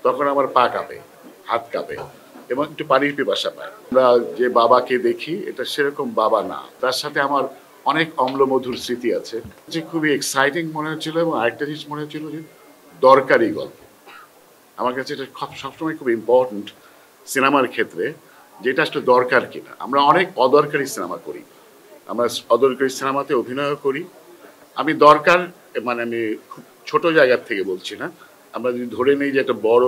তখন আমার পা কাঁপে, হাত কাঁপে এবং একটু পানির পিপাসা পায়। আমরা যে বাবাকে দেখি এটা সেরকম বাবা না। তার সাথে আমার অনেক অম্লমধুর স্মৃতি আছে। যে খুবই এক্সাইটিং মনে হচ্ছিল এবং আরেকটা জিনিস মনে হচ্ছিল যে দরকারি গল্প। আমার কাছে এটা সবসময় খুব ইম্পর্ট্যান্ট সিনেমার ক্ষেত্রে, যেটা আসলে দরকার কিনা। আমরা অনেক অদরকারি সিনেমা করি, আমরা অদরকারি সিনেমাতে অভিনয় করি। আমি দরকার মানে আমি খুব ছোট জায়গার থেকে বলছি না, আমরা যদি ধরে নিই যে একটা বড়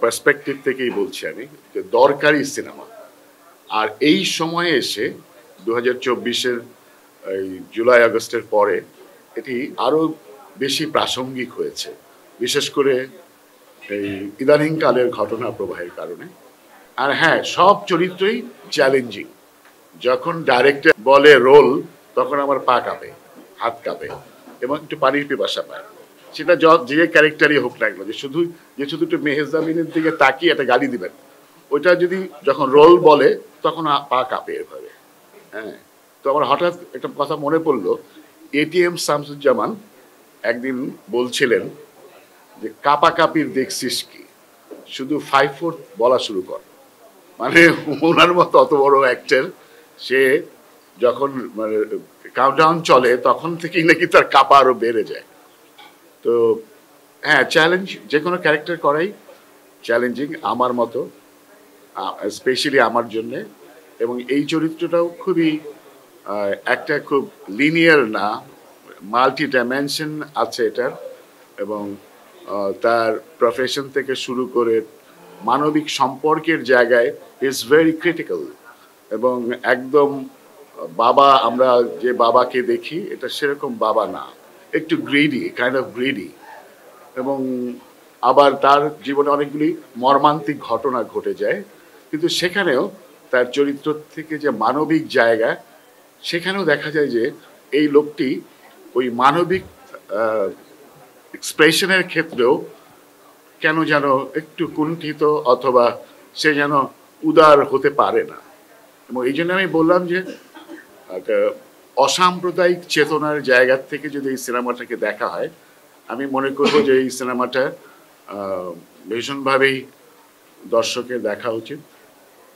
পার্সপেক্টিভ থেকেই বলছি আমি, যে দরকারি সিনেমা। আর এই সময়ে এসে 2024-এর এই জুলাই আগস্টের পরে এটি আরো বেশি প্রাসঙ্গিক হয়েছে, বিশেষ করে এই ইদানিংকালের ঘটনা প্রবাহের কারণে। আর হ্যাঁ, সব চরিত্রই চ্যালেঞ্জিং। যখন ডাইরেক্টর বলে রোল, তখন আমার পা কাঁপে, হাত কাঁপে এবং একটু পানির পিপাসা পায়। সেটা যে ক্যারেক্টারই হোক না কেন, যে শুধু একটু মেহেজাবিনের দিকে তাকিয়ে একটা গালি দিবেন, ওইটা যদি যখন রোল বলে তখন পা কাঁপে এভাবে। হ্যাঁ, তো আমার হঠাৎ একটা কথা মনে পড়লো, এটিএম শামসুজ্জামান একদিন বলছিলেন যে কাপাকাপির দেখছিস কি, শুধু 5/4 বলা শুরু কর। মানে ওনার মতো অত বড় অ্যাক্টর, সে যখন মানে কাউন্টডাউন চলে তখন থেকেই নাকি তার কাপা আরো বেড়ে যায়। তো হ্যাঁ, চ্যালেঞ্জ যে কোনো ক্যারেক্টার করাই চ্যালেঞ্জিং আমার মতো, স্পেশালি আমার জন্যে। এবং এই চরিত্রটাও খুবই একটা খুব লিনিয়ার না, মাল্টি ডাইমেনশন আছে এটার। এবং তার প্রফেশন থেকে শুরু করে মানবিক সম্পর্কের জায়গায় ইজ ভেরি ক্রিটিক্যাল। এবং একদম বাবা, আমরা যে বাবাকে দেখি এটা সেরকম বাবা না, একটু গ্রিডি, কাইন্ড অফ গ্রিডি। এবং আবার তার জীবনে অনেকগুলি মর্মান্তিক ঘটনা ঘটে যায়, কিন্তু সেখানেও তার চরিত্র থেকে যে মানবিক জায়গা, সেখানেও দেখা যায় যে এই লোকটি ওই মানবিক এক্সপ্রেশনের ক্ষেত্রেও কেন যেন একটু কুণ্ঠিত, অথবা সে যেন উদার হতে পারে না। এবং এই জন্য আমি বললাম যে একটা অসাম্প্রদায়িক চেতনার জায়গা থেকে যদি এই সিনেমাটাকে দেখা হয়, আমি মনে করব যে এই সিনেমাটা ভীষণভাবেই দর্শকের দেখা উচিত।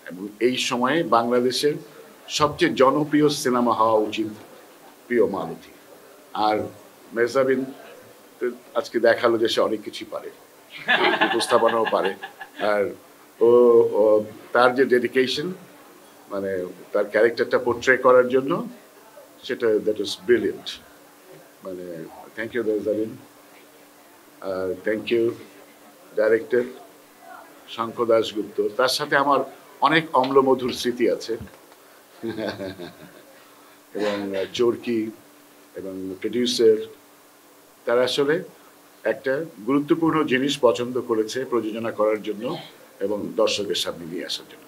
এবং এই সময়ে বাংলাদেশের সবচেয়ে জনপ্রিয় সিনেমা হওয়া উচিত প্রিয় মালতী। আর মেহজাবিন আজকে দেখালো যে সে অনেক কিছুই পারে, উপস্থাপনাও পারে। আর ও তার যে ডেডিকেশন, মানে তার ক্যারেক্টারটা পোর্ট্রে করার জন্য, সেটা দ্যাট ইজ ব্রিলিয়েন্ট। মানে thank you Mehazabien, thank you director Shankha Dasgupta. তার সাথে আমার অনেক অম্লমধুর স্মৃতি আছে এবং চরকি এবং প্রডিউসার, তারা আসলে একটা গুরুত্বপূর্ণ জিনিস পছন্দ করেছে প্রযোজনা করার জন্য এবং দর্শকের সামনে নিয়ে আসার জন্য।